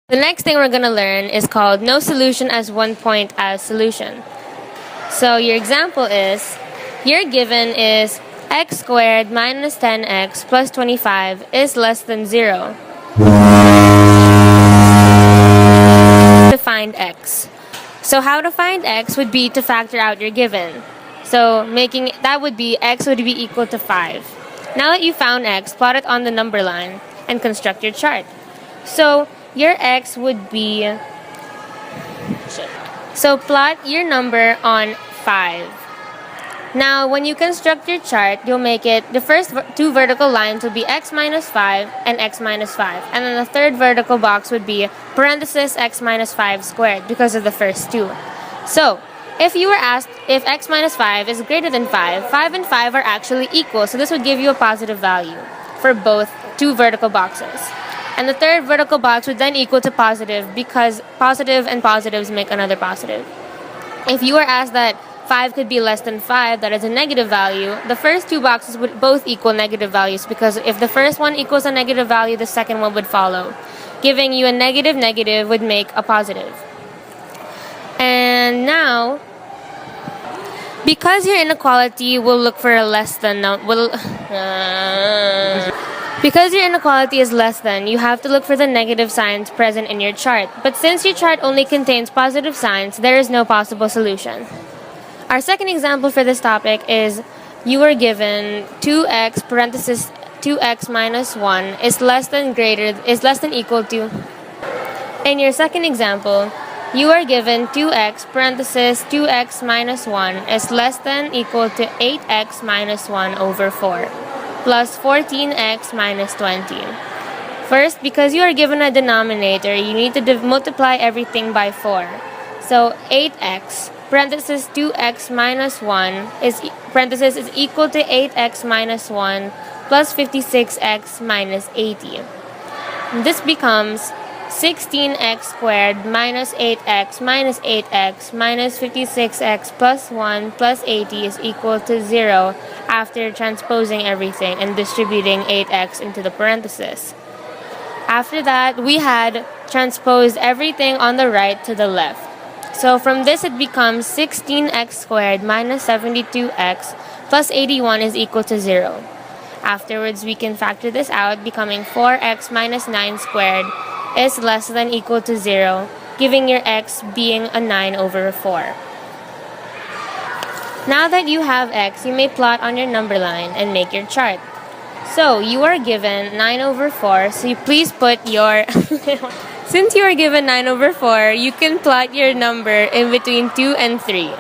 The next thing we're going to learn is called no solution as one point as solution. So your example is, your given is x squared minus 10x plus 25 is less than 0. To find x. So how to find x would be to factor out your given. So that would be x would be equal to 5. Now that you found x, plot it on the number line and construct your chart. So your x would be, so plot your number on 5. Now when you construct your chart, you'll make it, the first two vertical lines will be x minus 5 and x minus 5. And then the third vertical box would be parenthesis x minus 5 squared because of the first two. So if you were asked if x minus 5 is greater than 5, 5 and 5 are actually equal. So this would give you a positive value for both two vertical boxes. And the third vertical box would then equal to positive because positive and positives make another positive. If you were asked that 5 could be less than 5, that is a negative value, the first two boxes would both equal negative values because if the first one equals a negative value, the second one would follow. Giving you a negative negative would make a positive. And now, because your inequality will look for a less than, because your inequality is less than, you have to look for the negative signs present in your chart. But since your chart only contains positive signs, there is no possible solution. Our second example for this topic is you were given 2x parenthesis 2x minus 1 is less than equal to. In your second example, you are given 2x parenthesis 2x minus 1 is less than equal to 8x minus 1 over 4 plus 14x minus 20. First, because you are given a denominator, you need to multiply everything by 4. So 8x parenthesis 2x minus 1 is parenthesis is equal to 8x minus 1 plus 56x minus 80. This becomes 16x squared minus 8x minus 8x minus 56x plus 1 plus 80 is equal to 0 after transposing everything and distributing 8x into the parentheses. After that, we had transposed everything on the right to the left. So from this, it becomes 16x squared minus 72x plus 81 is equal to 0. Afterwards, we can factor this out, becoming 4x minus 9 squared is less than equal to 0, giving your x being a 9 over 4. Now that you have x, you may plot on your number line and make your chart. So you are given 9 over 4, so you please put your... Since you are given 9 over 4, you can plot your number in between 2 and 3.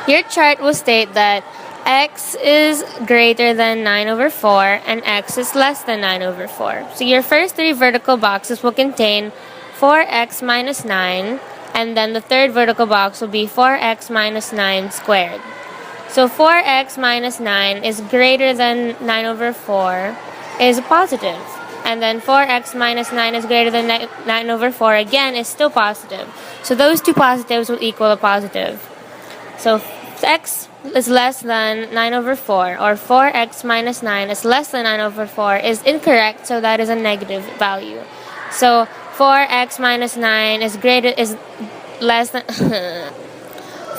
Your chart will state that x is greater than 9 over 4 and x is less than 9 over 4. So your first three vertical boxes will contain 4x minus 9, and then the third vertical box will be 4x minus 9 squared. So 4x minus 9 is greater than 9 over 4 is positive. And then 4x minus 9 is greater than 9 over 4 again is still positive. So those two positives will equal a positive. So x is less than 9 over 4 or 4x minus 9 is less than 9 over 4 is incorrect, so that is a negative value. So 4x minus 9 is less than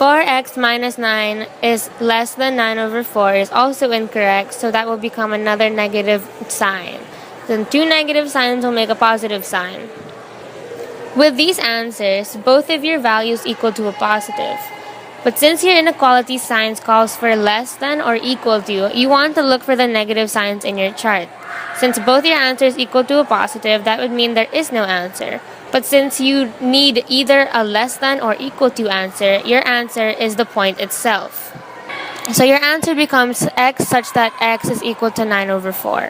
4x minus 9 is less than 9 over 4 is also incorrect, so that will become another negative sign. Then two negative signs will make a positive sign. With these answers, both of your values equal to a positive. But since your inequality signs calls for less than or equal to, you want to look for the negative signs in your chart. Since both your answers equal to a positive, that would mean there is no answer. But since you need either a less than or equal to answer, your answer is the point itself. So your answer becomes x such that x is equal to 9 over 4.